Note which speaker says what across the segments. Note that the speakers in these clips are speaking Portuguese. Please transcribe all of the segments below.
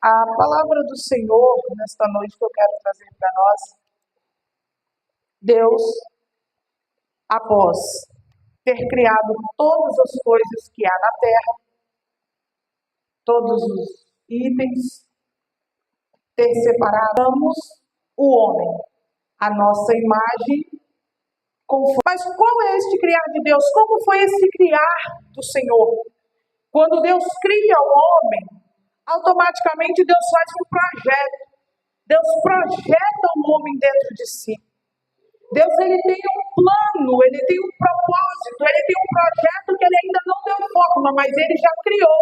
Speaker 1: A palavra do Senhor, nesta noite que eu quero trazer para nós, Deus, após ter criado todas as coisas que há na terra, todos os itens, ter separado o homem, a nossa imagem. Mas qual é este criar de Deus? Como foi esse criar do Senhor? Quando Deus cria o homem, automaticamente Deus faz um projeto. Deus projeta o homem dentro de si. Deus ele tem um plano, ele tem um propósito, ele tem um projeto que ele ainda não deu forma, mas ele já criou.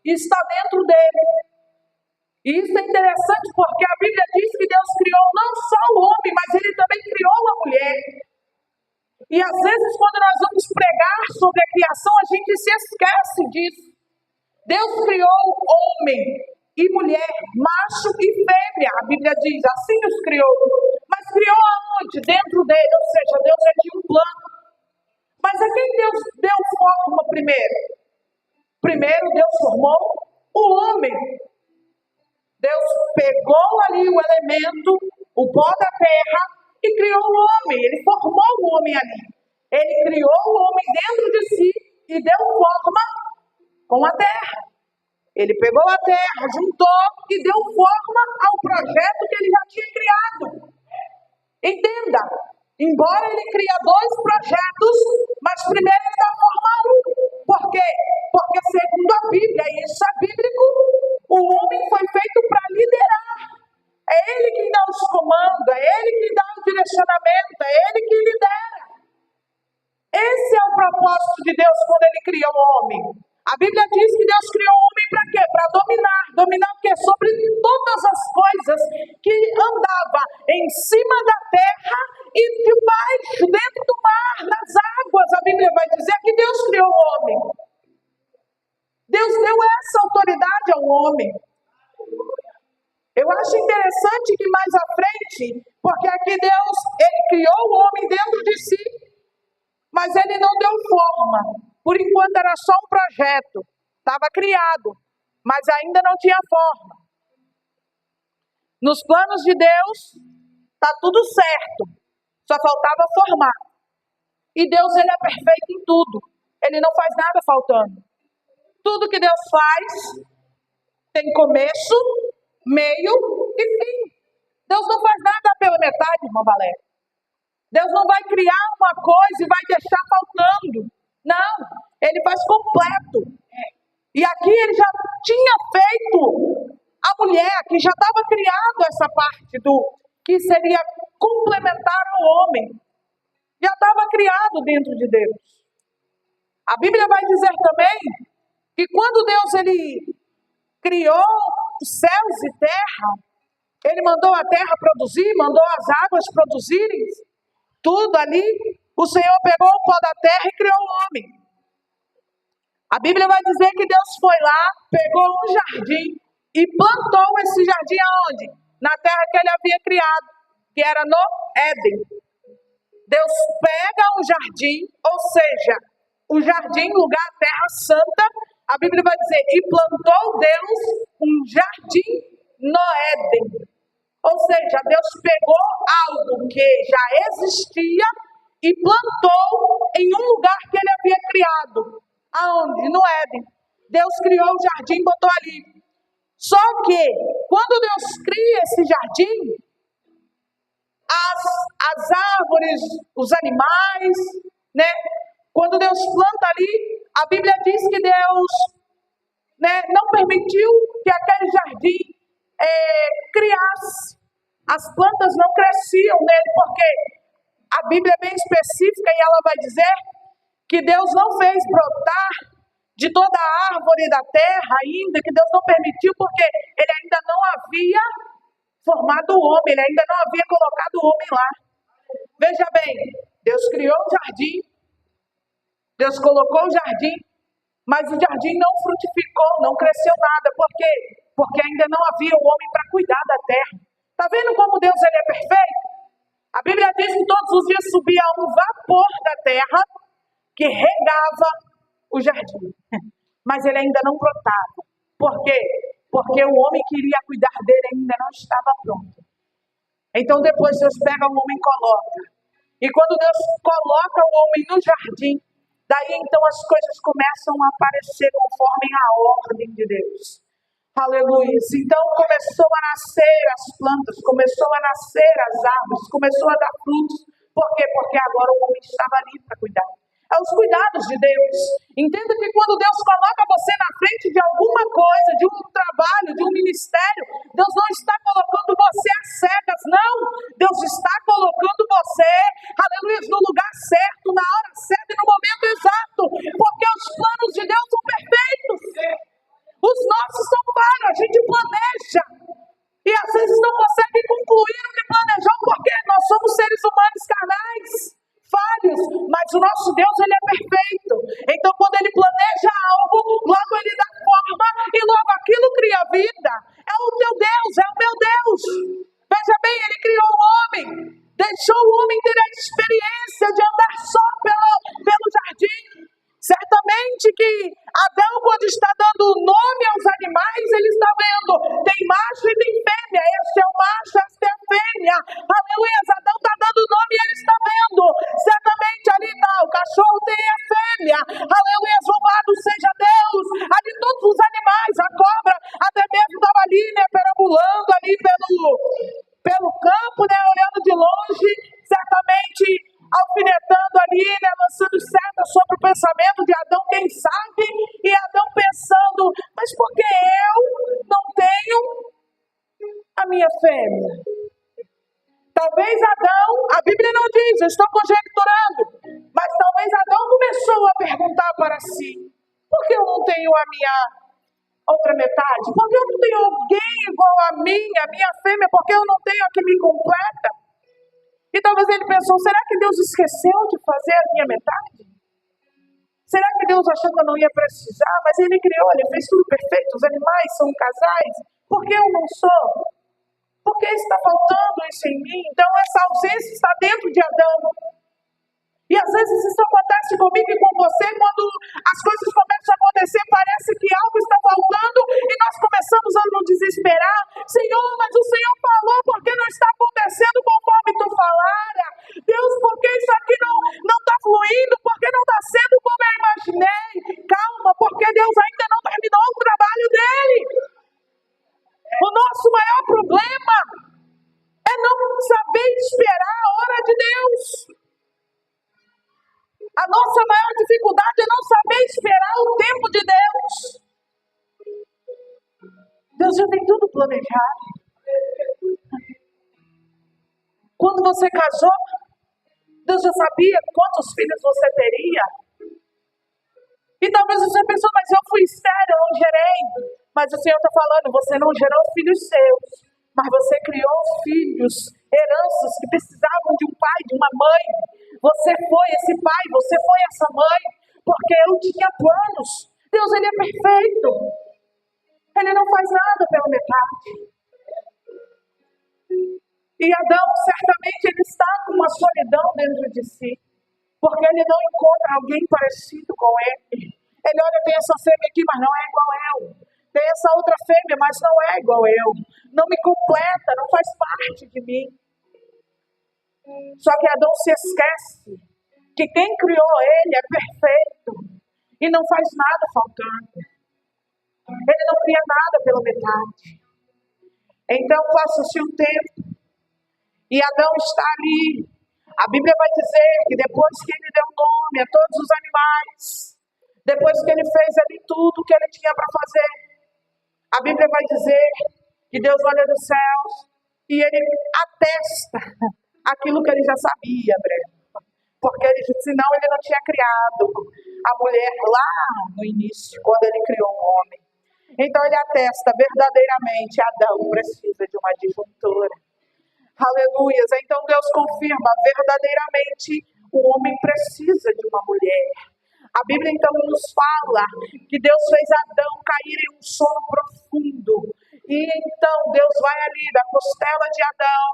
Speaker 1: E está dentro dele. E isso é interessante porque a Bíblia diz que Deus criou não só o homem, mas ele também criou a mulher. E às vezes quando nós vamos pregar sobre a criação, a gente se esquece disso. Deus criou homem e mulher, macho e fêmea, a Bíblia diz, assim os criou. Mas criou aonde? Dentro dele, ou seja, Deus já tinha um plano. Mas a quem Deus deu forma primeiro? Primeiro Deus formou o homem. Deus pegou ali o elemento, o pó da terra, e criou o homem. Ele formou o homem ali. Ele criou o homem dentro de si e deu forma com a terra. Ele pegou a terra, juntou e deu forma ao projeto que ele já tinha criado. Entenda, embora ele cria dois projetos, mas primeiro ele dá forma a um. Por quê? Porque segundo a Bíblia, e isso é bíblico, o homem foi feito para liderar. É ele quem dá os comandos, é ele quem dá o direcionamento, é ele quem lidera. Esse é o propósito de Deus quando ele cria o homem. A Bíblia diz que Deus criou o homem para quê? Para dominar. Dominar o quê? Sobre todas as coisas que andavam em cima da terra e debaixo, dentro do mar, nas águas. A Bíblia vai dizer que Deus criou o homem. Deus deu essa autoridade ao homem. Eu acho interessante que mais à frente, porque aqui Deus, ele criou o homem dentro de si, mas ele não deu forma. Por enquanto era só um projeto, estava criado, mas ainda não tinha forma. Nos planos de Deus, está tudo certo, só faltava formar. E Deus ele é perfeito em tudo, ele não faz nada faltando. Tudo que Deus faz tem começo, meio e fim. Deus não faz nada pela metade, irmã Valéria. Deus não vai criar uma coisa e vai deixar faltando. Não, ele faz completo. E aqui ele já tinha feito a mulher, que já estava criado essa parte do que seria complementar ao homem. Já estava criado dentro de Deus. A Bíblia vai dizer também que quando Deus ele criou os céus e terra, ele mandou a terra produzir, mandou as águas produzirem, tudo ali. O Senhor pegou o pó da terra e criou o homem. A Bíblia vai dizer que Deus foi lá, pegou um jardim e plantou esse jardim aonde? Na terra que ele havia criado, que era no Éden. Deus pega um jardim, ou seja, o jardim, lugar, terra santa, a Bíblia vai dizer, e plantou Deus um jardim no Éden. Ou seja, Deus pegou algo que já existia e plantou em um lugar que ele havia criado. Aonde? No Éden. Deus criou o jardim e botou ali. Só que, quando Deus cria esse jardim, as árvores, os animais, né? Quando Deus planta ali, a Bíblia diz que Deus, né, não permitiu que aquele jardim criasse. As plantas não cresciam nele, porque a Bíblia é bem específica e ela vai dizer que Deus não fez brotar de toda a árvore da terra ainda, que Deus não permitiu, porque ele ainda não havia formado o homem, ele ainda não havia colocado o homem lá. Veja bem, Deus criou o jardim, Deus colocou o jardim, mas o jardim não frutificou, não cresceu nada. Por quê? Porque ainda não havia o homem para cuidar da terra. Está vendo como Deus ele é perfeito? A Bíblia diz que todos os dias subia um vapor da terra que regava o jardim. Mas ele ainda não brotava. Por quê? porque o homem que iria cuidar dele ainda não estava pronto. Então depois Deus pega o homem e coloca. E quando Deus coloca o homem no jardim, daí então as coisas começam a aparecer conforme a ordem de Deus. Aleluia. Então começou a nascer as plantas, começou a nascer as árvores, começou a dar frutos. Por quê? Porque agora o homem estava ali para cuidar. É os cuidados de Deus. Entenda que quando Deus coloca você na frente de alguma coisa, de um trabalho, de um ministério, Deus não está colocando você às cegas, não. Deus está colocando você, aleluia, no lugar certo, na hora certa e no momento exato. Porque os planos de Deus são perfeitos. Os nossos são falhos, a gente planeja. E às vezes não consegue concluir o que planejou, porque nós somos seres humanos carnais, falhos, mas o nosso Deus, ele é perfeito. Então quando ele planeja algo, logo ele dá forma e logo aquilo cria vida. É o teu Deus, é o meu Deus. Veja bem, ele criou o homem, deixou o homem ter a experiência de andar só pelo jardim. Certamente que Adão, quando está dando nome aos animais, ele está vendo, tem macho e tem fêmea, este é o macho, esta é a fêmea. Aleluia, Adão está dando nome e ele está vendo. Certamente ali está, o cachorro tem a fêmea. Aleluia, louvado seja Deus. Ali todos os animais, a cobra até mesmo estava ali, né, perambulando ali pelo campo, né, olhando de longe, certamente alfinetando ali, né, lançando seta sobre o pensamento de Adão, quem sabe, e Adão pensando, mas por que eu não tenho a minha fêmea? Talvez Adão, a Bíblia não diz, eu estou conjecturando, mas talvez Adão começou a perguntar para si, por que eu não tenho a minha outra metade? Por que eu não tenho alguém igual a minha fêmea? Por que eu não tenho a que me completa? E talvez ele pensou, será que Deus esqueceu de fazer a minha metade? Será que Deus achou que eu não ia precisar? Mas ele criou, ele fez tudo perfeito, os animais são casais. Por que eu não sou? Por que está faltando isso em mim? Então essa ausência está dentro de Adão. E às vezes isso acontece comigo e com você, quando as coisas começam a acontecer, parece que algo está faltando e nós começamos a nos desesperar. Senhor, mas o Senhor falou, por que não está acontecendo conforme tu falara? Deus, por que isso aqui não está fluindo? Por que não está sendo como eu imaginei? Calma, porque Deus ainda não terminou o trabalho dele. O nosso maior problema é não saber esperar a hora de Deus. A nossa maior dificuldade é não saber esperar o tempo de Deus. Deus já tem tudo planejado. Quando você casou, Deus já sabia quantos filhos você teria. E talvez você pensou, mas eu fui estéril, eu não gerei. Mas o Senhor está falando, você não gerou filhos seus, mas você criou filhos, heranças que precisavam de um pai, de uma mãe. Você foi esse pai, você foi essa mãe, porque eu tinha planos. Deus, ele é perfeito. Ele não faz nada pela metade. E Adão, certamente, ele está com uma solidão dentro de si, porque ele não encontra alguém parecido com ele. Ele olha, tem essa fêmea aqui, mas não é igual eu. Tem essa outra fêmea, mas não é igual eu. Não me completa, não faz parte de mim. Só que Adão se esquece que quem criou ele é perfeito e não faz nada faltando. Ele não cria nada pela metade. Então passa-se um tempo e Adão está ali. A Bíblia vai dizer que depois que ele deu nome a todos os animais, depois que ele fez ali tudo o que ele tinha para fazer, a Bíblia vai dizer que Deus olha dos céus e ele atesta aquilo que ele já sabia, Breno. Porque senão ele não tinha criado a mulher lá no início, quando ele criou o homem. Então ele atesta verdadeiramente, Adão precisa de uma disjuntora. Aleluias. Então Deus confirma verdadeiramente, o homem precisa de uma mulher. A Bíblia então nos fala que Deus fez Adão cair em um sono profundo. E então Deus vai ali da costela de Adão,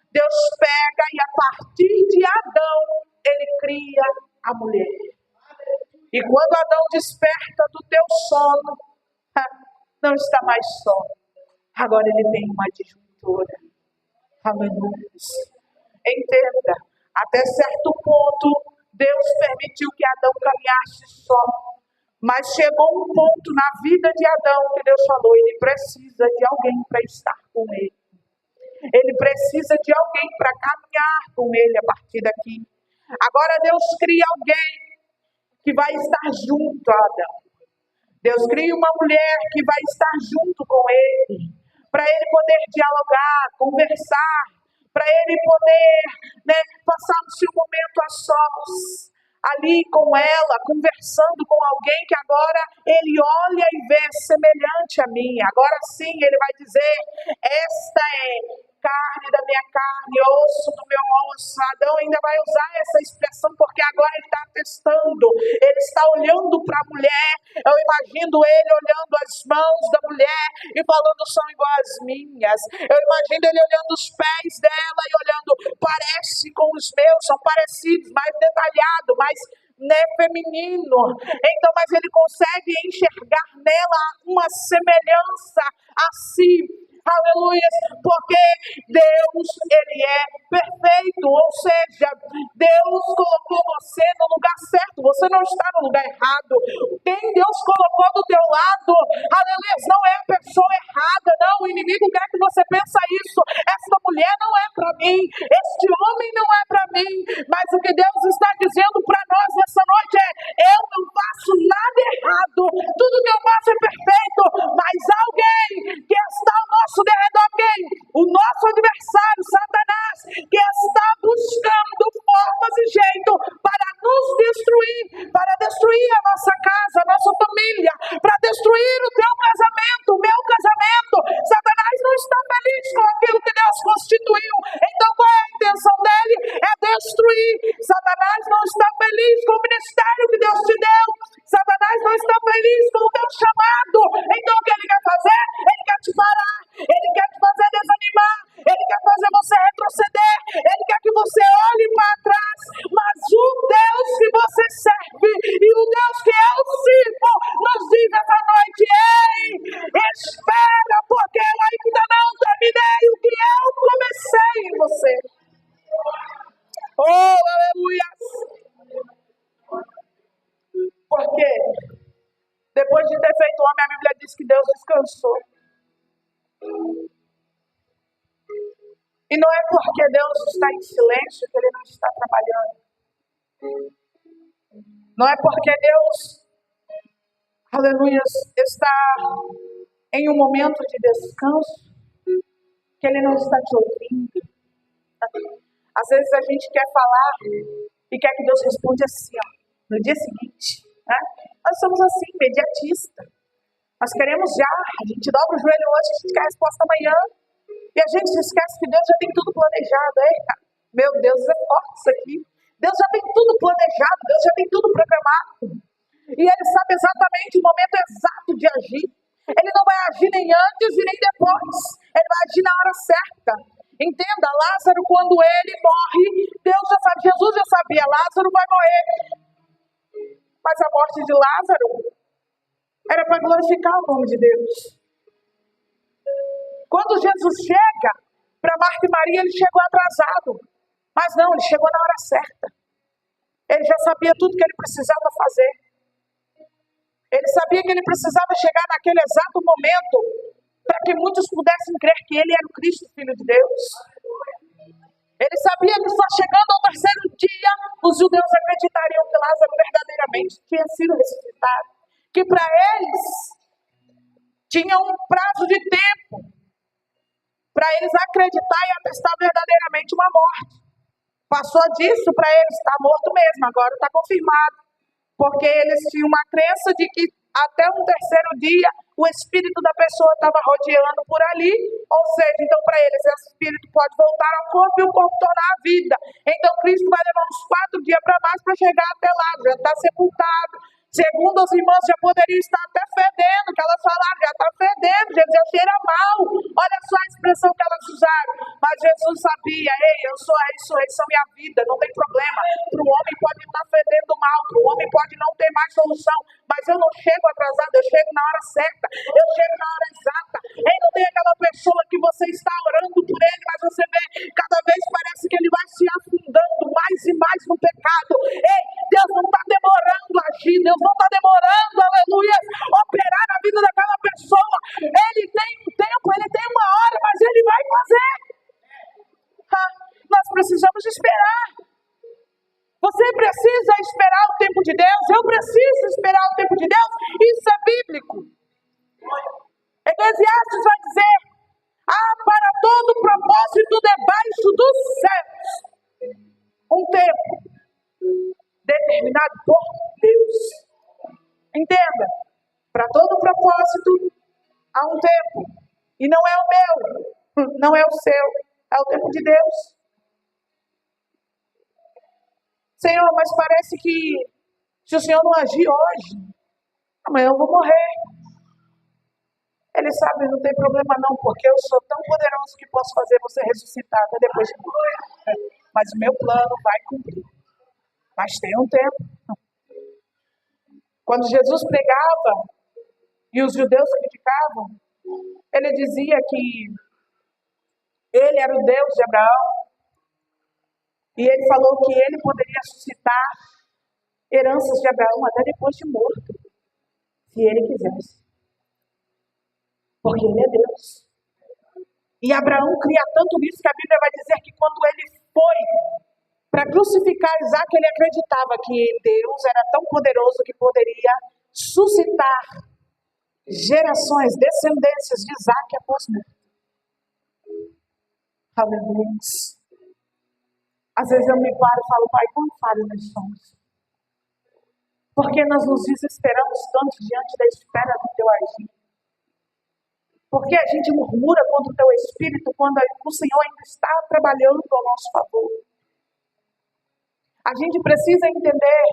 Speaker 1: Deus pega e a partir de Adão, ele cria a mulher. E quando Adão desperta do teu sono, não está mais só. Agora ele tem uma adjuntora. Aleluia. Entenda, até certo ponto, Deus permitiu que Adão caminhasse só. Mas chegou um ponto na vida de Adão que Deus falou, ele precisa de alguém para estar com ele. Ele precisa de alguém para caminhar com ele a partir daqui. Agora Deus cria alguém que vai estar junto a Adão. Deus cria uma mulher que vai estar junto com ele, para ele poder dialogar, conversar, para ele poder passar o seu momento a sós, ali com ela, conversando com alguém que agora ele olha e vê semelhante a mim. Agora sim ele vai dizer, esta é carne da minha carne, osso do meu osso. Adão ainda vai usar essa expressão porque agora ele está testando, ele está olhando para a mulher. Eu imagino ele olhando as mãos da mulher e falando, são iguais às minhas. Eu imagino ele olhando os pés dela e olhando, parece com os meus, são parecidos, mais detalhado, mais feminino. Então, mas ele consegue enxergar nela uma semelhança a si. Aleluia, porque Deus, ele é perfeito, ou seja, Deus colocou você no lugar certo, você não está no lugar errado. Quem Deus colocou do teu lado, aleluia, não é a pessoa errada, não, o inimigo quer que você pense isso, esta mulher não é para mim, este homem não é para mim, mas o que Deus está dizendo para nós nessa noite é, eu não faço nada errado, tudo que eu faço é perfeito, mas alguém que está ao nosso derredor, quem? O nosso adversário, Satanás, que está buscando formas e jeito para nos destruir, para destruir a nossa casa, a nossa família, para destruir o teu casamento, o meu casamento. Satanás não está feliz com aquilo que Deus constituiu. Então qual é a intenção dele? É destruir. Satanás não está feliz com o ministério que Deus te deu. Satanás não está feliz com o teu chamado. Então o que ele quer fazer? Ele quer te parar. Ele quer te fazer desanimar, ele quer fazer você retroceder, ele quer que você olhe para trás, mas o Deus que você serve e o Deus que eu sirvo nos diz essa noite, ei, espera, porque eu ainda não terminei o que eu comecei em você. Oh, aleluia! Porque depois de ter feito o homem, a Bíblia diz que Deus descansou. E não é porque Deus está em silêncio que ele não está trabalhando. Não é porque Deus, aleluia, está em um momento de descanso que ele não está te ouvindo. Às vezes a gente quer falar e quer que Deus responda assim, ó, no dia seguinte. Né? Nós somos assim, imediatistas. Nós queremos já, a gente dobra o joelho hoje, a gente quer a resposta amanhã. E a gente se esquece que Deus já tem tudo planejado. Meu Deus, é forte isso aqui. Deus já tem tudo planejado, Deus já tem tudo programado. E Ele sabe exatamente o momento exato de agir. Ele não vai agir nem antes e nem depois. Ele vai agir na hora certa. Entenda, Lázaro, quando ele morre, Deus já sabe, Jesus já sabia, Lázaro vai morrer. Mas a morte de Lázaro era para glorificar o nome de Deus. Quando Jesus chega para Marta e Maria, ele chegou atrasado. Mas não, ele chegou na hora certa. Ele já sabia tudo que ele precisava fazer. Ele sabia que ele precisava chegar naquele exato momento para que muitos pudessem crer que ele era o Cristo, Filho de Deus. Ele sabia que só chegando ao terceiro dia, os judeus acreditariam que Lázaro verdadeiramente tinha sido ressuscitado. Que para eles tinha um prazo de tempo para eles acreditar e atestar verdadeiramente uma morte. Passou disso para eles, está morto mesmo, agora está confirmado. Porque eles tinham uma crença de que até um terceiro dia o espírito da pessoa estava rodeando por ali, ou seja, então para eles esse espírito pode voltar ao corpo e o corpo tornar a vida. Então Cristo vai levar uns 4 dias para mais para chegar até lá, já está sepultado. Segundo as irmãs, já poderia estar até fedendo, que elas falaram, já está fedendo. fedendo, Jesus cheira mal. Olha só a expressão que elas usaram. Mas Jesus sabia, ei, eu sou a ressurreição e a vida, não tem problema. Para o homem pode estar fedendo mal, para o homem pode não ter mais solução, mas eu não chego atrasado, eu chego na hora certa, eu chego na hora exata. Ei, não tem aquela pessoa que você está orando por ele, mas você vê, cada vez parece que ele vai se afundando mais e mais no pecado. Ei, Deus não está demorando a agir, Deus não está demorando, aleluia, operar na vida daquela pessoa. Ele tem um tempo, ele tem uma hora, mas ele vai fazer. Nós precisamos esperar. Você precisa esperar o tempo de Deus, eu preciso esperar o tempo de Deus, isso é bíblico. Eclesiastes vai dizer, para todo propósito debaixo dos céus, um tempo determinado por Deus. Entenda, para todo propósito há um tempo, e não é o meu, não é o seu, é o tempo de Deus. Senhor, mas parece que se o Senhor não agir hoje, amanhã eu vou morrer. Ele sabe, não tem problema não, porque eu sou tão poderoso que posso fazer você ressuscitar até depois de morrer. Mas o meu plano vai cumprir. Mas tem um tempo. Quando Jesus pregava e os judeus criticavam, ele dizia que ele era o Deus de Abraão. E ele falou que ele poderia suscitar heranças de Abraão até depois de morto, se ele quisesse. Porque ele é Deus. E Abraão cria tanto nisso que a Bíblia vai dizer que quando ele foi para crucificar Isaac, ele acreditava que Deus era tão poderoso que poderia suscitar gerações, descendências de Isaac após morte. Aleluia. Às vezes eu me paro e falo, Pai, quão falho nós somos. Porque nós nos desesperamos tanto diante da espera do teu agir. Porque a gente murmura contra o teu Espírito quando o Senhor ainda está trabalhando ao nosso favor. A gente precisa entender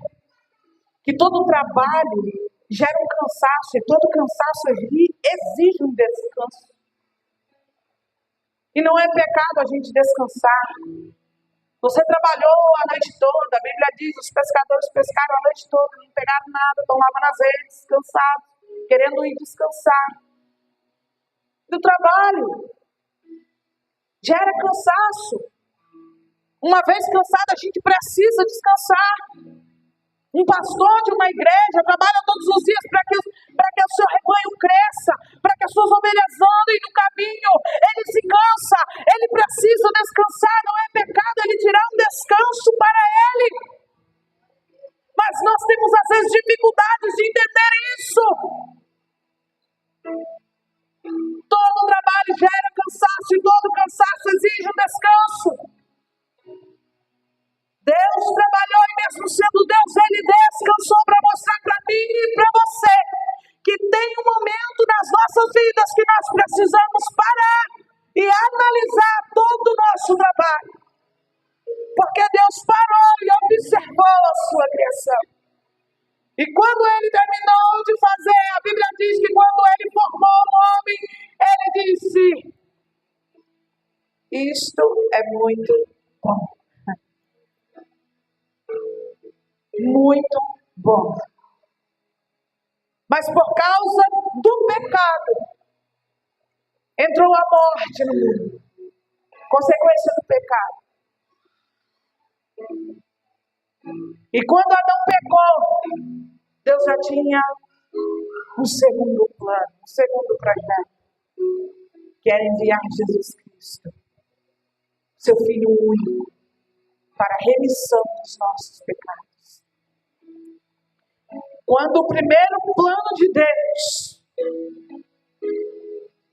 Speaker 1: que todo trabalho gera um cansaço e todo cansaço exige um descanso. E não é pecado a gente descansar. Você trabalhou a noite toda, a Bíblia diz, os pescadores pescaram a noite toda, não pegaram nada, estão lavando as redes, cansados, querendo ir descansar. Do trabalho gera cansaço. Uma vez cansado, a gente precisa descansar. Um pastor de uma igreja trabalha todos os dias para que o seu rebanho cresça, para que as suas ovelhas andem no caminho. Ele se cansa, ele precisa descansar. Não é pecado ele tirar um descanso para ele. Mas nós temos às vezes dificuldades de entender isso. Todo trabalho gera cansaço e todo cansaço exige um descanso. Deus trabalhou e mesmo sendo Deus, Ele descansou para mostrar para mim e para você que tem um momento nas nossas vidas que nós precisamos parar e analisar todo o nosso trabalho. Porque Deus parou e observou a sua criação. E quando Ele terminou de fazer, a Bíblia diz que quando Ele formou o homem, Ele disse, isto é muito bom. Muito bom. Mas por causa do pecado, entrou a morte no mundo. Consequência do pecado. E quando Adão pecou, Deus já tinha um segundo plano, um segundo projeto, que era enviar Jesus Cristo, seu Filho único, para a remissão dos nossos pecados. Quando o primeiro plano de Deus,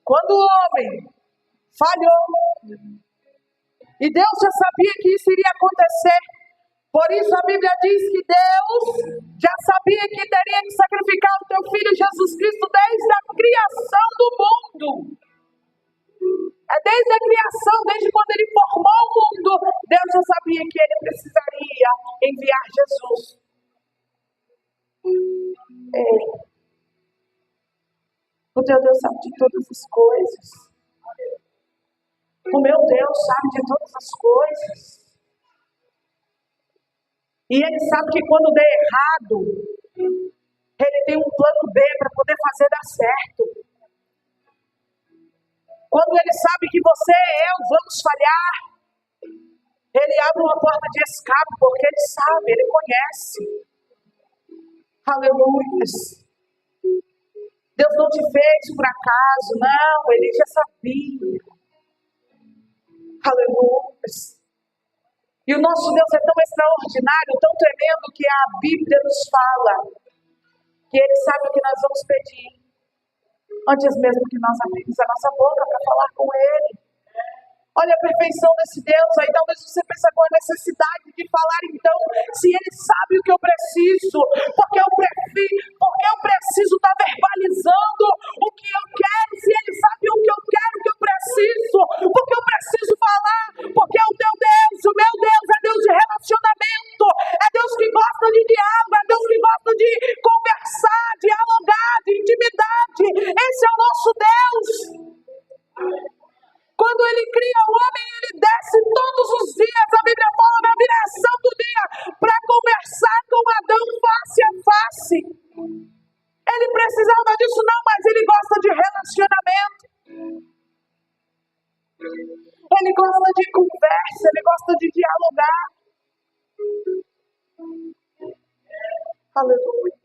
Speaker 1: quando o homem falhou, e Deus já sabia que isso iria acontecer, por isso a Bíblia diz que Deus já sabia que teria que sacrificar o teu Filho Jesus Cristo desde a criação do mundo. É desde a criação, desde quando Ele formou o mundo, Deus já sabia que Ele precisaria enviar Jesus. O teu Deus sabe de todas as coisas. O meu Deus sabe de todas as coisas. E Ele sabe que quando der errado, Ele tem um plano B para poder fazer dar certo. Quando Ele sabe que você e eu vamos falhar, Ele abre uma porta de escape, porque Ele sabe, Ele conhece. Aleluia. Deus não te fez por acaso, não, Ele já sabia. Aleluia. E o nosso Deus é tão extraordinário, tão tremendo, que a Bíblia nos fala que Ele sabe o que nós vamos pedir, antes mesmo que nós abrimos a nossa boca para falar com Ele. Olha a perfeição desse Deus. Aí talvez você pense com a necessidade de falar, então, se Ele sabe o que eu preciso, porque eu preciso estar verbalizando o que eu quero, se Ele sabe o que eu quero, o que eu preciso, porque eu preciso falar, porque o teu Deus, o meu Deus, é Deus de relacionamento, é Deus que gosta de diálogo, é Deus que gosta de conversar, dialogar, de intimidade. Esse é o nosso Deus. Quando Ele cria o homem, Ele desce todos os dias, a Bíblia fala na viração do dia, para conversar com Adão face a face. Ele precisava disso não, mas Ele gosta de relacionamento. Ele gosta de conversa, Ele gosta de dialogar. Aleluia.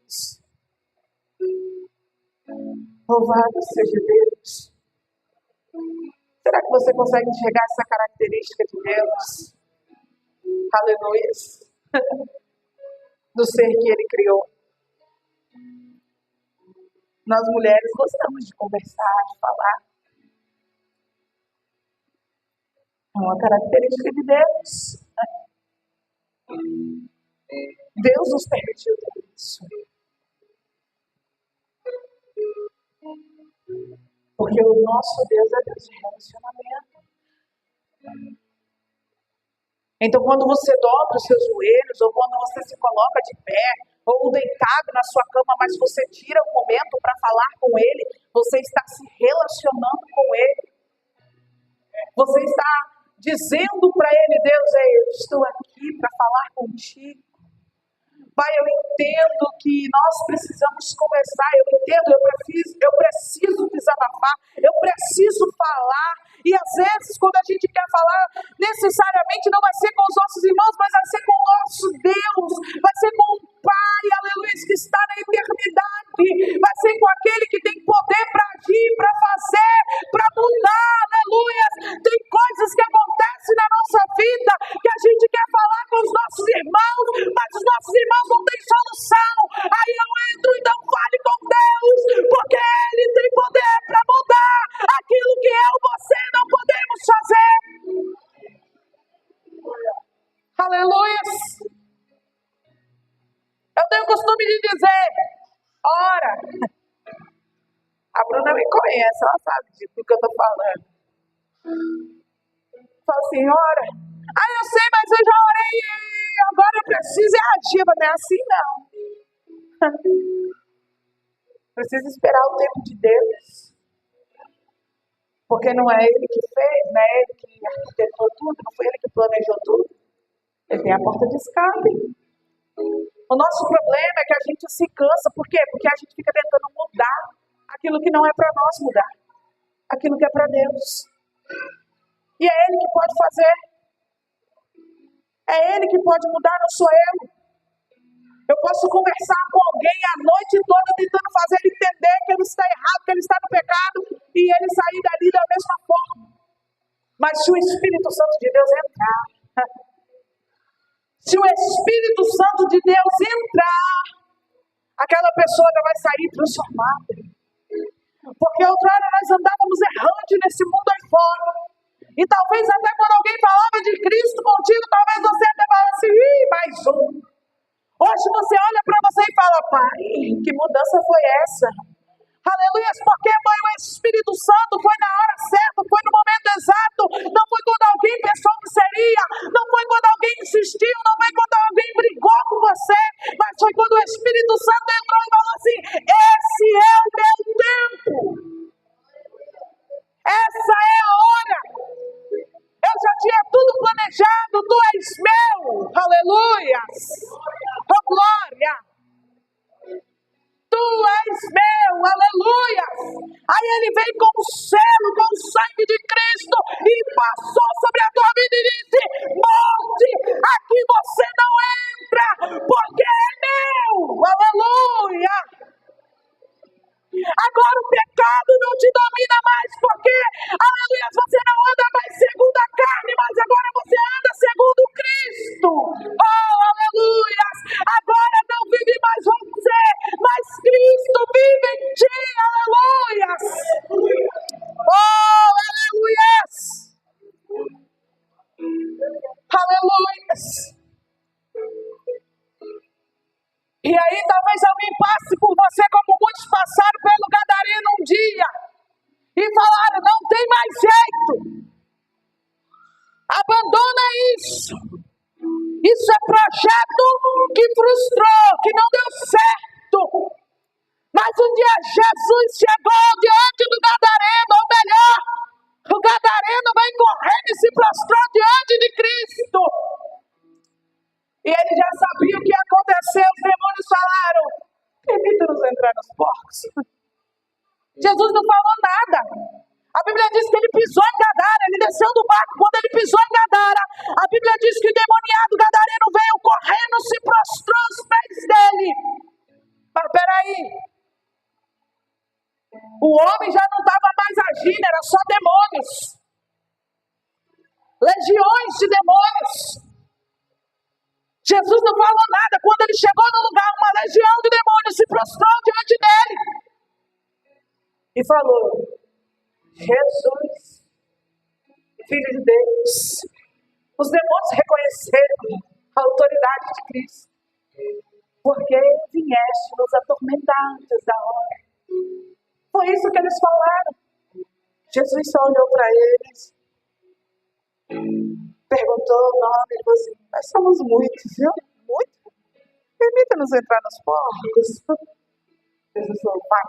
Speaker 1: Louvado seja Deus. Será que você consegue enxergar essa característica de Deus? Aleluia. Do ser que Ele criou. Nós mulheres gostamos de conversar, de falar. É uma característica de Deus. Deus nos permitiu ter isso. Porque o nosso Deus é Deus de relacionamento. Então, quando você dobra os seus joelhos, ou quando você se coloca de pé, ou deitado na sua cama, mas você tira um momento para falar com Ele, você está se relacionando com Ele. Você está dizendo para Ele, Deus, eu estou aqui para falar contigo. Pai, eu entendo que nós precisamos conversar, eu preciso desabafar, eu preciso falar. E às vezes, quando a gente quer falar, necessariamente não vai ser com os nossos irmãos, mas vai ser com o nosso Deus, vai ser com o Pai, aleluia, que está na eternidade, vai ser com aquele que tem poder para agir, para fazer, para mudar, aleluia. Tem coisas que acontecem na nossa vida que a gente quer falar com os nossos irmãos, mas os nossos irmãos não têm solução. Aí eu entro, então fale com Deus, porque Ele tem poder para mudar aquilo que eu e você não podemos fazer. Aleluia. Eu tenho o costume de dizer, ora. A Bruna me conhece, ela sabe do que eu estou falando. Fala assim, ora. Ah, eu sei, mas eu já orei e agora eu preciso agir. Mas não é assim, não. Precisa esperar o tempo de Deus. Porque não é Ele que fez, não é Ele que arquitetou tudo, não foi Ele que planejou tudo. Ele tem a porta de escape. O nosso problema é que a gente se cansa. Por quê? Porque a gente fica tentando mudar aquilo que não é para nós mudar. Aquilo que é para Deus. E é Ele que pode fazer. É Ele que pode mudar, não sou eu. Eu posso conversar com alguém a noite toda tentando fazer ele entender que ele está errado, que ele está no pecado, e ele sair dali da mesma forma. Mas se o Espírito Santo de Deus entrar, se o Espírito Santo de Deus entrar, aquela pessoa já vai sair transformada. Porque outrora nós andávamos errante nesse mundo aí fora. E talvez até quando alguém falava de Cristo contigo, talvez você até falasse, mais um. Hoje você olha para você e fala, pai, que mudança foi essa? Aleluia, porque foi o Espírito Santo, foi na hora certa, foi no momento exato. Não foi quando alguém pensou que seria, não foi quando alguém insistiu, não foi quando alguém brigou com você, mas foi quando o Espírito Santo entrou e falou assim, esse é o meu tempo. aleluias. Oh, glória. Tu és meu, aleluia. Aí ele veio com o selo, com o sangue de Cristo e passou sobre a tua vida e disse: morte, aqui você não entra, porque é meu, aleluia. Agora o pecado não te domina mais, porque, aleluia, você não anda mais segundo a carne, mas agora você anda segundo Cristo. Oh, aleluia. Agora não vive mais você, mas Cristo vive em ti, aleluia. Oh, aleluia. Aleluia. E aí talvez alguém passe por você como muitos passaram pelo Gadareno um dia e falaram: não tem mais jeito, abandona isso. Isso é projeto que frustrou, que não deu certo. Mas um dia Jesus chegou diante do Gadareno, ou melhor, o Gadareno vem correndo e se prostrou diante de Cristo. E ele já sabia o que ia acontecer. Os demônios falaram: permita-nos entrar nos porcos. Jesus não falou nada. A Bíblia diz que ele pisou em Gadara, ele desceu do barco. Quando ele pisou em Gadara, a Bíblia diz que o demoniado gadareno veio correndo, se prostrou aos pés dele. Mas peraí, o homem já não estava mais agindo, era só demônios. Legiões de demônios. Jesus não falou nada. Quando ele chegou no lugar, uma legião de demônios se prostrou diante dele e falou: Jesus, Filho de Deus. Os demônios reconheceram a autoridade de Cristo, porque vieste nos atormentar antes da hora. Foi isso que eles falaram. Jesus só olhou para eles, perguntou o nome e falou assim: nós somos muitos, viu? Muitos. Permita-nos entrar nos porcos. Jesus falou: vai.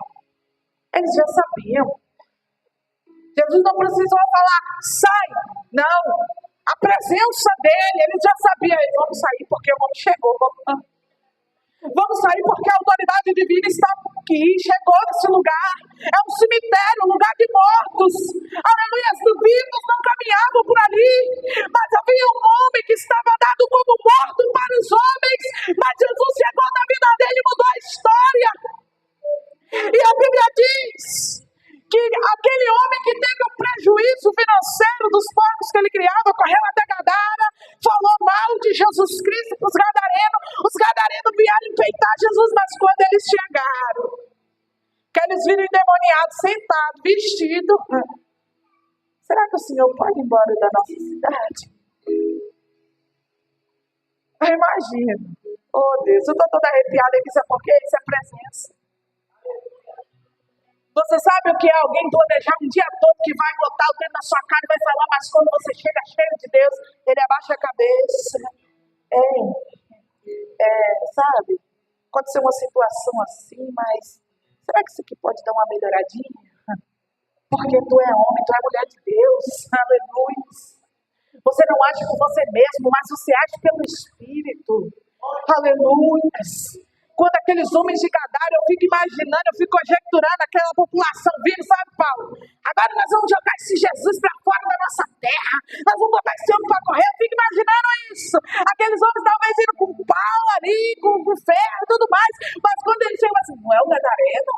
Speaker 1: Eles já sabiam. Jesus não precisou falar: sai. Não. A presença dele, eles já sabiam. Eles vão sair porque o homem chegou. Vamos sair porque a autoridade divina está aqui, chegou nesse lugar. É um cemitério, um lugar de mortos. Aleluia, os vivos não caminhavam por ali, mas havia um homem que estava dado como morto para os homens, mas Jesus chegou na vida dele e mudou a história. E a Bíblia diz que aquele homem que teve um prejuízo financeiro dos porcos que ele criava, correu até Gadara, falou mal de Jesus Cristo para os gadarenos vieram peitar Jesus, mas quando eles chegaram, que eles viram endemoniado, sentado, vestido: será que o Senhor pode ir embora da nossa cidade? Eu imagino. Oh Deus, eu estou toda arrepiada aqui, sabe por quê? Isso é presença. Você sabe o que é alguém planejar um dia todo que vai botar o dedo na sua cara e vai falar, mas quando você chega cheio de Deus, ele abaixa a cabeça. Sabe? Aconteceu uma situação assim, mas será que isso aqui pode dar uma melhoradinha? Porque tu é homem, tu é mulher de Deus. Aleluia. Você não age por você mesmo, mas você age pelo Espírito. Aleluia. Quando aqueles homens de Gadara, eu fico imaginando, eu fico conjecturando aquela população vindo, sabe, Paulo? Agora nós vamos jogar esse Jesus para fora da nossa terra. Nós vamos botar esse homem para correr. Eu fico imaginando isso. Aqueles homens talvez indo com pau ali, com ferro e tudo mais. Mas quando eles chegam assim: não é o Gadareno?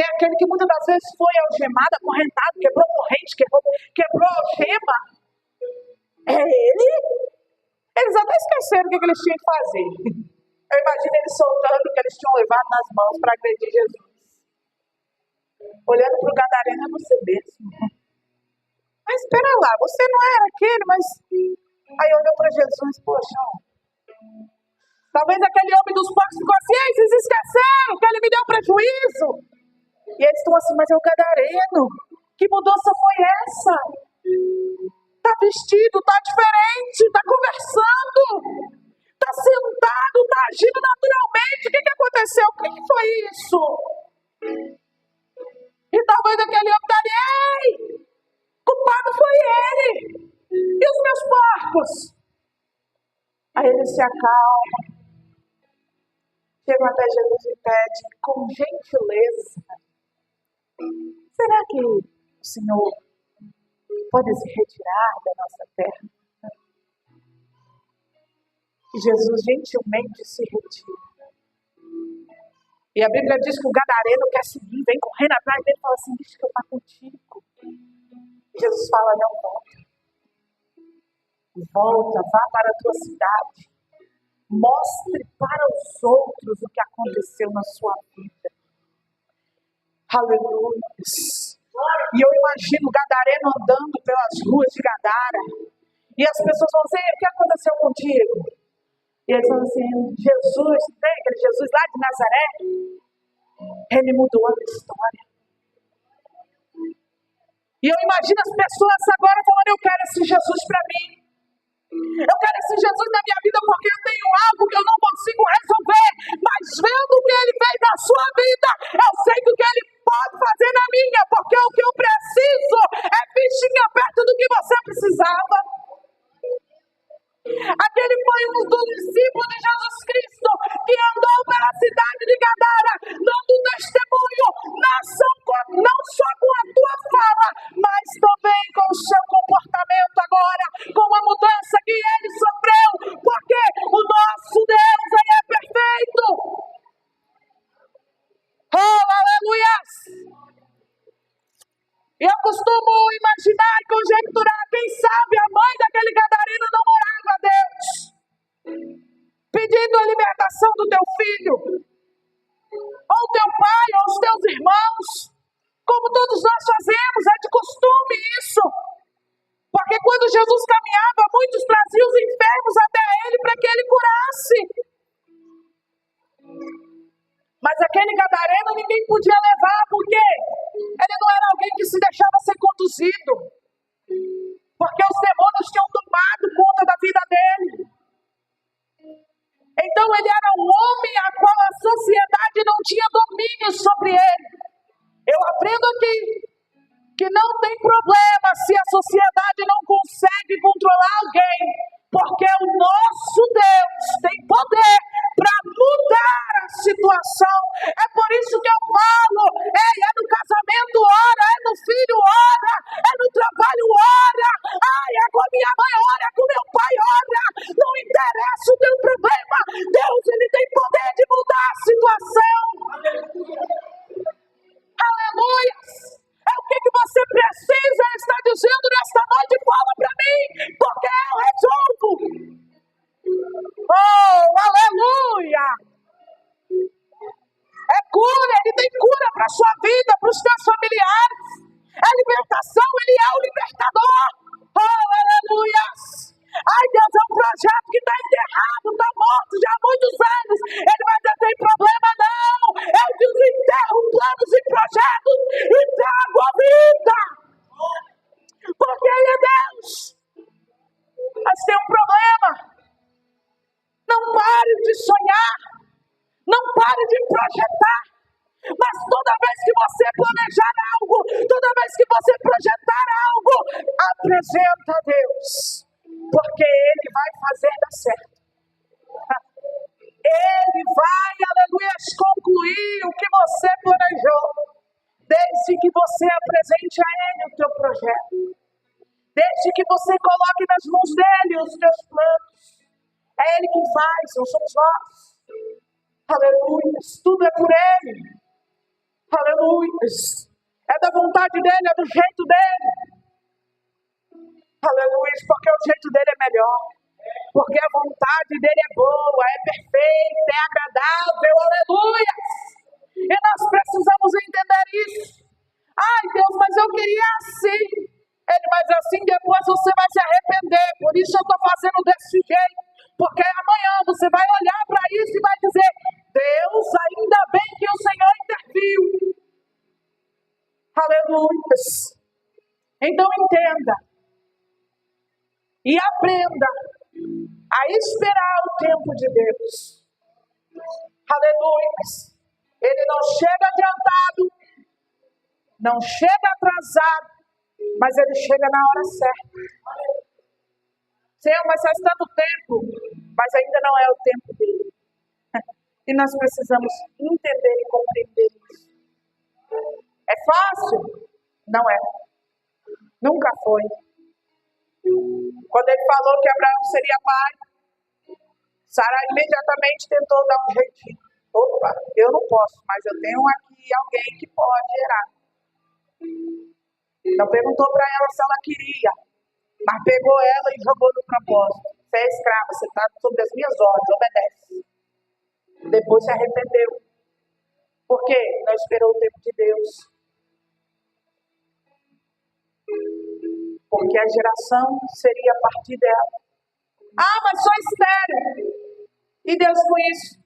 Speaker 1: Nem aquele que muitas das vezes foi algemado, acorrentado, quebrou corrente, quebrou algema. É ele? Eles até esqueceram o que eles tinham que fazer. Eu imagino eles soltando o que eles tinham levado nas mãos para agredir Jesus. Olhando para o Gadareno, é você mesmo. Mas espera lá, você não era aquele, mas... Aí olhou para Jesus: poxa, talvez aquele homem dos porcos ficou assim: ei, vocês esqueceram que ele me deu prejuízo. E eles estão assim: mas é o Gadareno. Que mudança foi essa? Está vestido, está diferente, está conversando, está sentado, está agindo naturalmente. O que aconteceu? O que foi isso? E talvez aquele homem está ali: ei, culpado foi ele. E os meus porcos? se acalmam, chegam até Jesus e pedem com gentileza: será que o Senhor pode se retirar da nossa terra? E Jesus gentilmente se retira. E a Bíblia diz que o gadareno quer seguir, vem correndo atrás dele e fala assim: deixa que eu vá contigo. E Jesus fala: não, volta. Volta, vá para a tua cidade. Mostre para os outros o que aconteceu na sua vida. Aleluia. E eu imagino o gadareno andando pelas ruas de Gadara. E as pessoas vão dizer: o que aconteceu contigo? E eles vão assim: Jesus, né? Aquele Jesus lá de Nazaré, ele mudou a minha história. E eu imagino as pessoas agora falando: eu quero esse Jesus para mim. Eu quero esse Jesus na minha vida porque eu tenho algo que eu não consigo resolver. Mas vendo o que ele fez na sua vida, eu sei que o que ele pode fazer na minha. Porque o que eu preciso é bichinha perto do que você precisava. Aquele foi um dos discípulos de Jesus Cristo que andou pela cidade de Gadara, dando testemunho não só com a tua fala, mas também com o seu comportamento agora, com a mudança que ele sofreu, porque o nosso Deus, ele é perfeito. Oh, aleluia! Eu costumo imaginar e conjecturar, quem sabe a mãe daquele gadareno não orava a Deus, pedindo a libertação do teu filho, ou teu pai, ou os teus irmãos, como todos nós fazemos, é de costume isso. Porque quando Jesus caminhava, muitos traziam os enfermos até ele para que ele curasse. Mas aquele gadareno ninguém podia levar, porque ele não era alguém que se deixava ser conduzido. Porque os demônios tinham tomado conta da vida dele. Então ele era um homem a qual a sociedade não tinha domínio sobre ele. Eu aprendo aqui que não tem problema se a sociedade não consegue controlar alguém, porque o nosso Deus tem poder para mudar a situação. É por isso que eu falo: é no casamento ora, é no filho ora, é no trabalho ora, é com a minha mãe ora, é com meu pai ora. Não interessa o teu problema, Deus, ele tem poder de mudar a situação. Aleluia! É o que você precisa estar dizendo nesta noite? Fala para mim, porque eu resolvo. Oh, aleluia! É cura, ele tem cura para a sua vida, para os teus familiares. É libertação, ele é o libertador. Oh, aleluia! Ai, Deus, é um projeto que está enterrado, está morto já há muitos anos. Ele vai dizer: tem problema não. Eu desenterro planos e projetos e trago a vida. Porque ele é Deus. Mas tem um problema. Não pare de sonhar. Não pare de projetar. Mas toda vez que você planejar algo, toda vez que você projetar algo, apresenta a Deus. Porque ele vai fazer dar certo. Ele vai, aleluia, concluir o que você planejou. Desde que você apresente a ele o teu projeto. Desde que você coloque nas mãos dele os teus planos. É ele quem faz, não somos nós. Aleluia, tudo é por ele. Aleluia, é da vontade dele, é do jeito dele. Aleluia, porque o jeito dele é melhor. Porque a vontade dele é boa, é perfeita, é agradável. Aleluia. E nós precisamos entender isso. Ai, Deus, mas eu queria assim. Ele vai dizer assim: depois você vai se arrepender. Por isso eu estou fazendo desse jeito. Porque amanhã você vai olhar para isso e vai dizer: Deus, ainda bem que o Senhor interviu. Aleluia. Então entenda. E aprenda a esperar o tempo de Deus. Aleluia. Ele não chega adiantado, não chega atrasado, mas ele chega na hora certa. Senhor, mas faz tanto tempo mas ainda não é o tempo dele. E nós precisamos entender e compreender isso. É fácil? Não é. Nunca foi. Quando ele falou que Abraão seria pai, Sara imediatamente tentou dar um jeitinho. Opa, eu não posso, mas eu tenho aqui alguém que pode gerar. Então perguntou para ela se ela queria, mas pegou ela e jogou no propósito. Você é escrava, você está sob as minhas ordens, obedece. Depois se arrependeu. Por quê? Não esperou o tempo de Deus. Porque a geração seria a partir dela. Ah, mas sou estéril. E Deus com isso?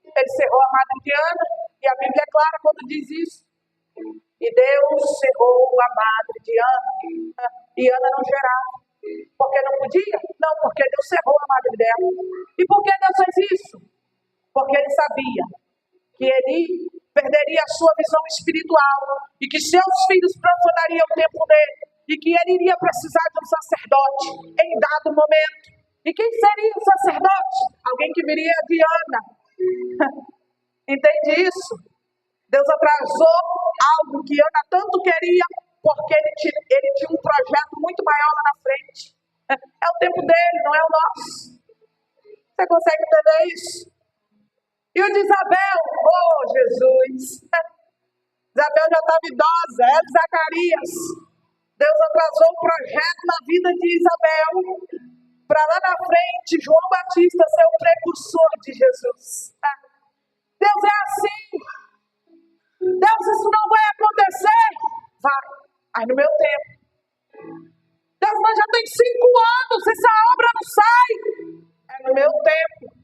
Speaker 1: Ele cerrou a madre de Ana, e a Bíblia é clara quando diz isso. E Deus cerrou a madre de Ana, e Ana não gerava. Porque não podia? Não, porque Deus cerrou a madre dela. E por que Deus fez isso? Porque ele sabia que ele perderia a sua visão espiritual, e que seus filhos profanariam o templo dele, e que ele iria precisar de um sacerdote em dado momento. E quem seria o sacerdote? Alguém que viria de Ana. Entende isso? Deus atrasou algo que Ana tanto queria, porque ele tinha um projeto muito maior lá na frente. É o tempo dele, não é o nosso. Você consegue entender isso? E o de Isabel? Oh, Jesus! Isabel já estava idosa, ela e Zacarias. Deus atrasou o projeto na vida de Isabel, para lá na frente, João Batista ser o precursor de Jesus. Deus é assim. Deus, isso não vai acontecer. Vai, mas no meu tempo. Deus, mas já tem 5 anos, essa obra não sai. É no meu tempo.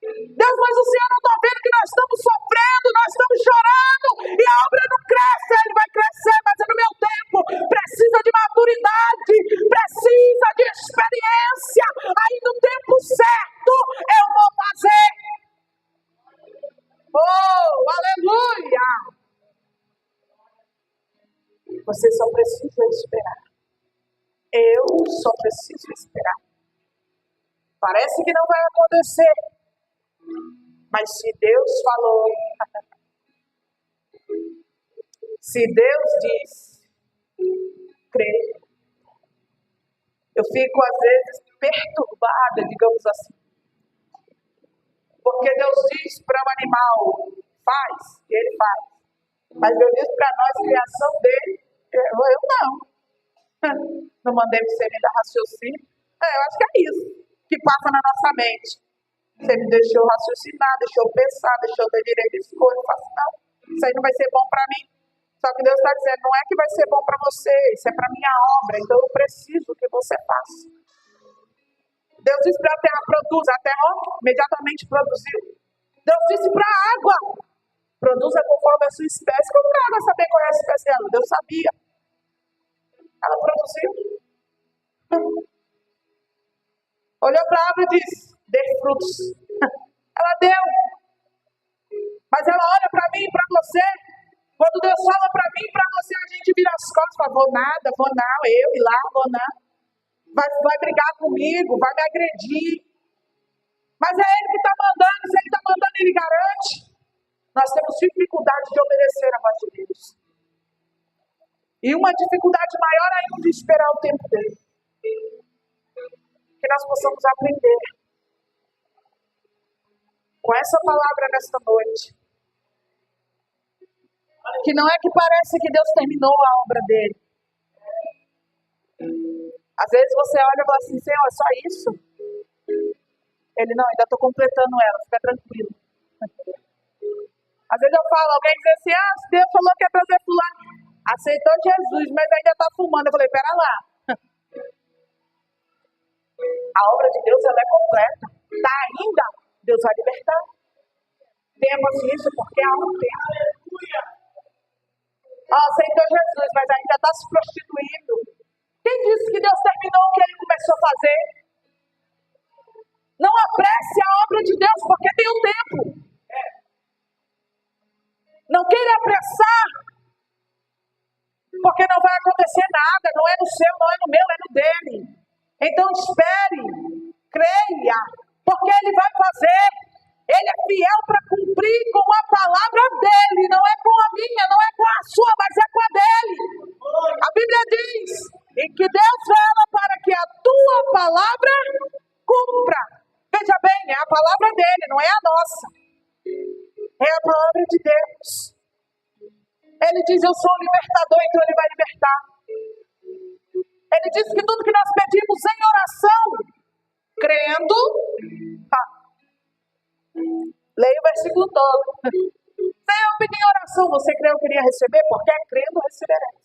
Speaker 1: Deus, mas o Senhor não está vendo que nós estamos sofrendo, nós estamos chorando, e a obra não cresce. Ele vai crescer, mas é no meu tempo. Precisa de maturidade, precisa de experiência. Aí no tempo certo eu vou fazer. Oh, aleluia! Você só precisa esperar. Eu só preciso esperar. Parece que não vai acontecer. Mas se Deus falou, se Deus diz, crê. Eu fico às vezes perturbada, digamos assim. Porque Deus diz para o animal, faz, e ele faz. Mas Deus diz para nós, criação dele, eu não. Não mandei você me dar raciocínio. Eu acho que é isso que passa na nossa mente. Você me deixou raciocinar, deixou pensar, deixou ter direito de escolha. Eu faço, não, isso aí não vai ser bom para mim. Só que Deus está dizendo, não é que vai ser bom para você, isso é para minha obra, então eu preciso que você faça. Deus disse para a terra, produza, a terra imediatamente produziu. Deus disse para a água, produza conforme a sua espécie. Como que a água saber qual é a espécie dela? Deus sabia. Ela produziu. Olhou para a árvore e disse, dê frutos. Ela deu. Mas ela olha para mim e para você. Quando Deus fala para mim e para você, a gente vira as costas e fala, vou nada, vou não, eu ir lá, vou não. Vai brigar comigo, vai me agredir. Mas é Ele que está mandando, se Ele está mandando, Ele garante. Nós temos dificuldade de obedecer a voz de Deus. E uma dificuldade maior ainda de esperar o tempo dele. Que nós possamos aprender com essa palavra nesta noite. Que não é que parece que Deus terminou a obra dele. Às vezes você olha e fala assim, Senhor, é só isso? Ele, não, ainda estou completando ela, fica tranquilo. Às vezes eu falo, alguém diz assim, Deus falou que ia trazer fulano. Aceitou Jesus, mas ainda está fumando. Eu falei, pera lá. A obra de Deus, ela é completa. Está ainda, Deus vai libertar. Tenha paciência, porque há um tempo. Aceitou Jesus, mas ainda está se prostituindo. Quem disse que Deus terminou o que Ele começou a fazer? Não apresse a obra de Deus, porque tem um tempo. Não queira apressar, porque não vai acontecer nada. Não é no seu, não é no meu, é no dele. Então espere. Creia, porque Ele vai fazer. Ele é fiel para cumprir com a palavra dele, não é com a minha, não é com a sua, mas é com a dele. A Bíblia diz, e que Deus vela para que a tua palavra cumpra. Veja bem, é a palavra dele, não é a nossa. É a palavra de Deus. Ele diz, eu sou o libertador, então Ele vai libertar. Ele diz que tudo que nós pedimos em oração, crendo, leia o versículo todo. Sem eu pedir em oração, você creu que iria receber? Porque é crendo, receberás.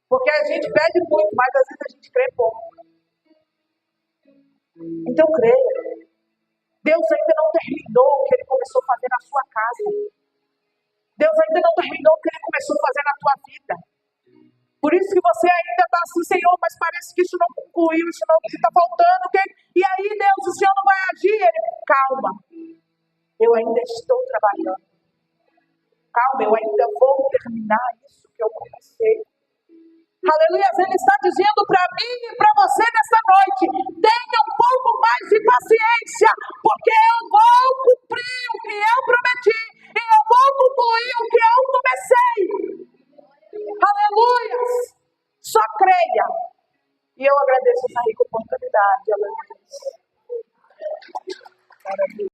Speaker 1: Porque a gente pede muito, mas às vezes a gente crê pouco. Então creia. Deus ainda não terminou o que Ele começou a fazer na sua casa. Deus ainda não terminou o que Ele começou a fazer na tua vida. Por isso que você ainda está assim, Senhor, mas parece que isso não concluiu, isso não está faltando. E aí, Deus, o Senhor não vai agir? Ele, calma, eu ainda estou trabalhando. Calma, eu ainda vou terminar isso que eu comecei. Aleluia, Ele está dizendo para mim e para você nessa noite, tenha um pouco mais de paciência, porque eu vou cumprir o que eu prometi, e eu vou concluir o que eu comecei. Aleluia, só creia, e eu agradeço essa rica oportunidade. Aleluia.